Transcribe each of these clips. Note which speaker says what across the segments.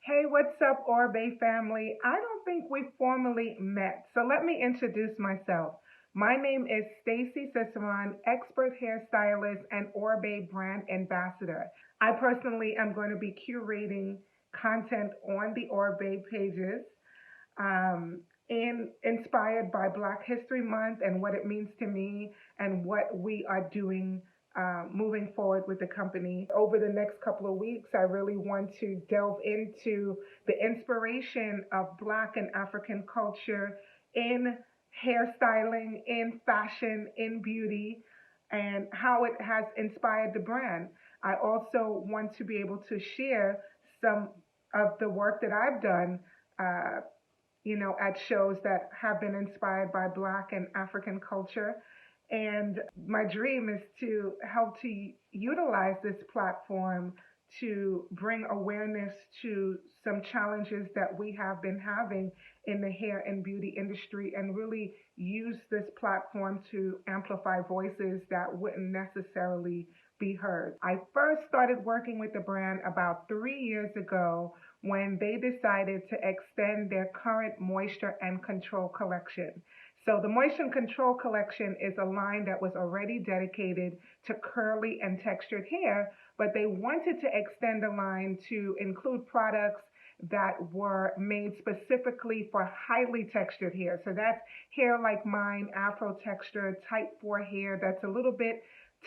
Speaker 1: Hey, what's up, Oribe family? I don't think we formally met, so let me introduce myself. My name is Stacey Ciceron, expert hairstylist and Oribe brand ambassador. I personally am going to be curating content on the Oribe pages, um, inspired by Black History Month and what it means to me and what we are doing moving forward with the company. Over the next couple of weeks, I really want to delve into the inspiration of Black and African culture in hairstyling, in fashion, in beauty, and how it has inspired the brand. I also want to be able to share some of the work that I've done uh, at shows that have been inspired by Black and African culture. And my dream is to help to utilize this platform to bring awareness to some challenges that we have been having in the hair and beauty industry and really use this platform to amplify voices that wouldn't necessarily be heard. I first started working with the brand about 3 years ago when they decided to extend their current moisture and control collection. So the Moisture and Control collection is a line that was already dedicated to curly and textured hair, but they wanted to extend the line to include products that were made specifically for highly textured hair. So that's hair like mine, afro texture, type 4 hair that's a little bit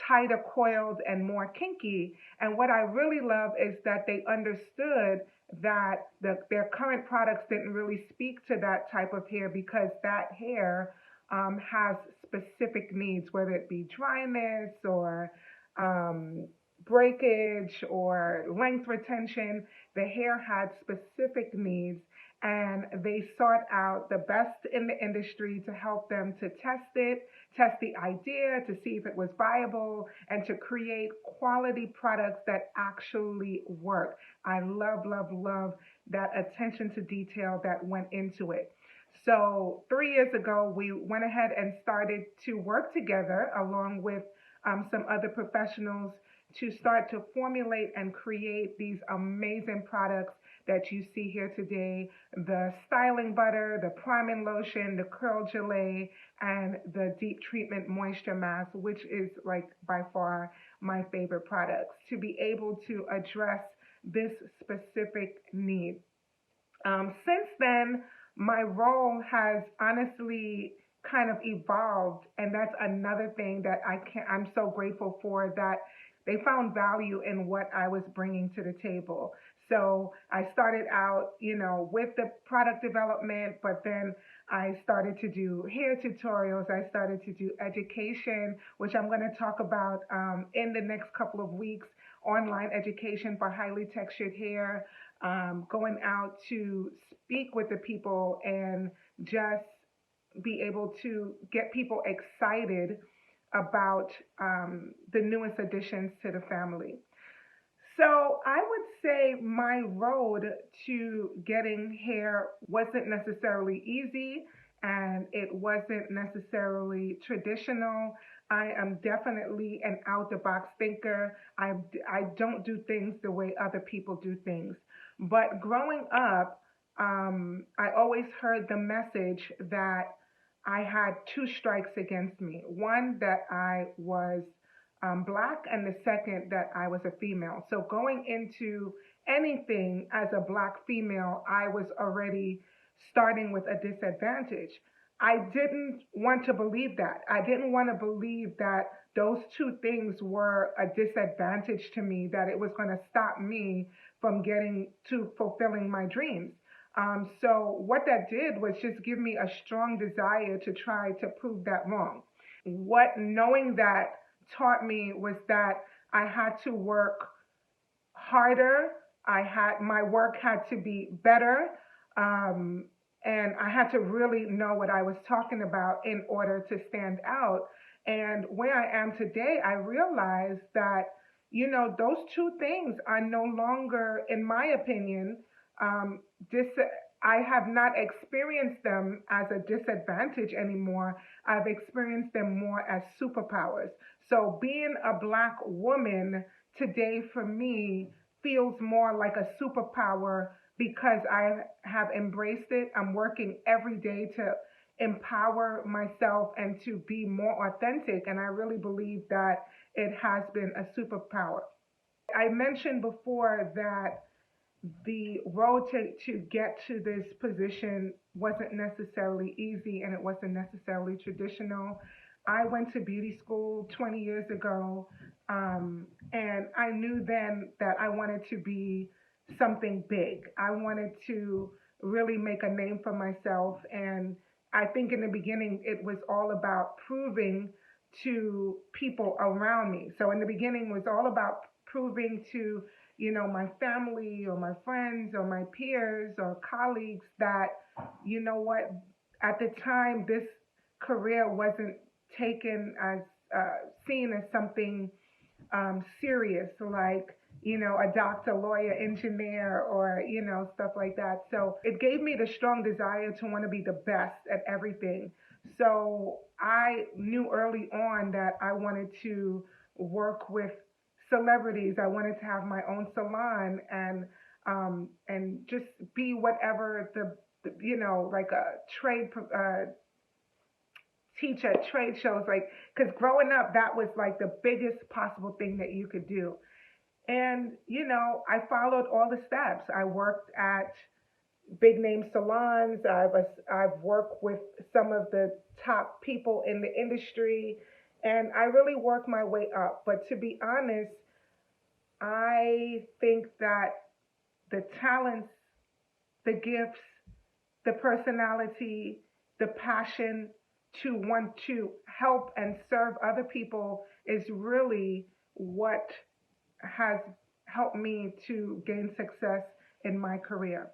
Speaker 1: tighter coiled and more kinky. And what I really love is that they understood that their current products didn't really speak to that type of hair because that hair has specific needs, whether it be dryness or um, breakage or length retention. The hair had specific needs, and they sought out the best in the industry to help them to test the idea, to see if it was viable, and to create quality products that actually work. I love, love, love that attention to detail that went into it. So 3 years ago, we went ahead and started to work together along with some other professionals to start to formulate and create these amazing products that you see here today: the styling butter, the priming lotion, the curl gelée, and the deep treatment moisture mask, which is like by far my favorite products to be able to address this specific need. Since then, my role has honestly kind of evolved, and that's another thing that I'm so grateful for, that they found value in what I was bringing to the table. So I started out, with the product development, but then I started to do hair tutorials. I started to do education, which I'm going to talk about in the next couple of weeks. Online education for highly textured hair, going out to speak with the people and just be able to get people excited about the newest additions to the family. So I would say my road to getting hair wasn't necessarily easy and it wasn't necessarily traditional. I am definitely an out the box thinker. I don't do things the way other people do things. But growing up, I always heard the message that I had two strikes against me. One, that I was Black, and the second, that I was a female. So going into anything as a Black female, I was already starting with a disadvantage. I didn't want to believe that. I didn't want to believe that those two things were a disadvantage to me, that it was going to stop me from getting to fulfilling my dreams. So what that did was just give me a strong desire to try to prove that wrong. What knowing that taught me was that I had to work harder. My work had to be better, um, and I had to really know what I was talking about in order to stand out. And where I am today, I realized that those two things are no longer, in my opinion, um, dis- I have not experienced them as a disadvantage anymore. I've experienced them more as superpowers. So being a Black woman today for me feels more like a superpower because I have embraced it. I'm working every day to empower myself and to be more authentic. And I really believe that it has been a superpower. I mentioned before that the road to get to this position wasn't necessarily easy and it wasn't necessarily traditional. I went to beauty school 20 years ago, and I knew then that I wanted to be something big. I wanted to really make a name for myself. And I think in the beginning, it was all about proving to people around me. So in the beginning, it was all about proving to my family or my friends or my peers or colleagues that, you know what, at the time, this career wasn't taken as seen as something serious, like, a doctor, lawyer, engineer, or, stuff like that. So it gave me the strong desire to want to be the best at everything. So I knew early on that I wanted to work with celebrities. I wanted to have my own salon and just be whatever like a teach at trade shows, like, because growing up, that was like the biggest possible thing that you could do. And, I followed all the steps. I worked at big name salons. I've worked with some of the top people in the industry, and I really worked my way up. But to be honest, I think that the talents, the gifts, the personality, the passion to want to help and serve other people is really what has helped me to gain success in my career.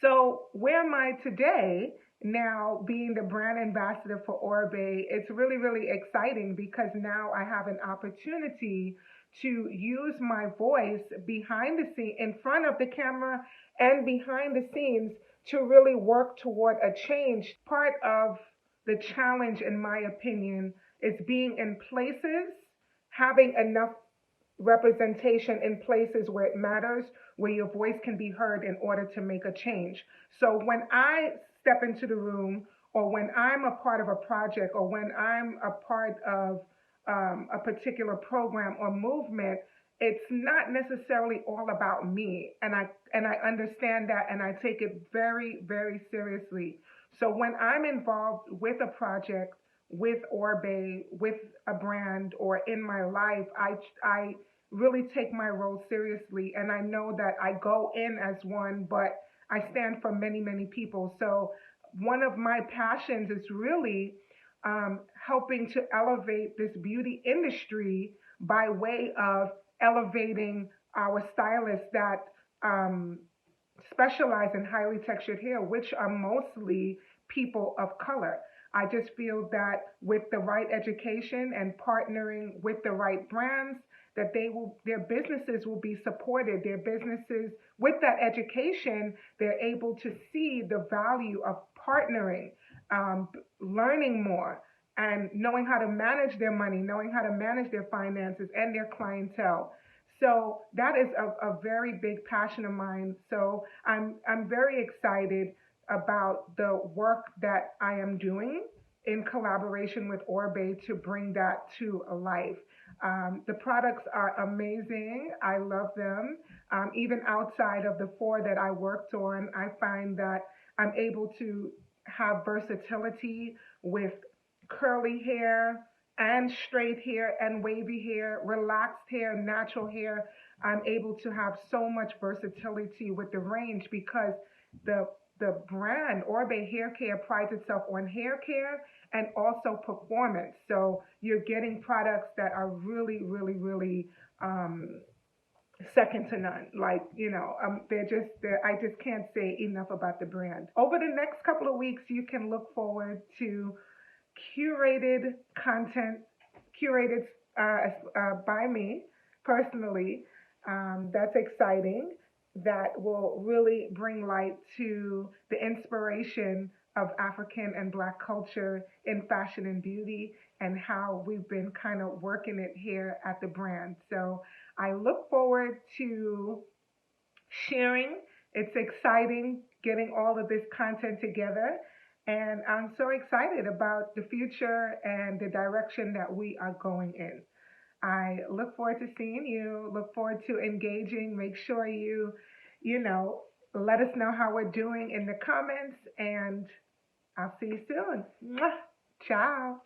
Speaker 1: So where am I today? Now being the brand ambassador for Oribe, it's really, really exciting because now I have an opportunity to use my voice behind the scene, in front of the camera and behind the scenes, to really work toward a change. Part of the challenge, in my opinion, is being in places, having enough representation in places where it matters, where your voice can be heard in order to make a change. So when I step into the room, or when I'm a part of a project, or when I'm a part of a particular program or movement, it's not necessarily all about me. And I understand that, and I take it very, very seriously. So when I'm involved with a project, with Oribe, with a brand, or in my life, I really take my role seriously. And I know that I go in as one, but I stand for many, many people. So one of my passions is really helping to elevate this beauty industry by way of elevating our stylists that specialize in highly textured hair, which are mostly people of color. I just feel that with the right education and partnering with the right brands, that their businesses will be supported. Their businesses, with that education, they're able to see the value of partnering, learning more, and knowing how to manage their money, knowing how to manage their finances and their clientele. So that is a very big passion of mine. So I'm very excited about the work that I am doing in collaboration with Oribe to bring that to life. The products are amazing. I love them. Even outside of the four that I worked on, I find that I'm able to have versatility with curly hair and straight hair and wavy hair, relaxed hair, natural hair. I'm able to have so much versatility with the range because the brand Oribe Hair Care prides itself on hair care and also performance. So you're getting products that are really, really, really second to none. Like, I just can't say enough about the brand. Over the next couple of weeks, you can look forward to curated content, curated by me personally. That's exciting. That will really bring light to the inspiration of African and Black culture in fashion and beauty, and how we've been kind of working it here at the brand. So I look forward to sharing It's exciting getting all of this content together. And I'm so excited about the future and the direction that we are going in. I look forward to seeing you, look forward to engaging. Make sure you know, let us know how we're doing in the comments, and I'll see you soon. Mwah. Ciao.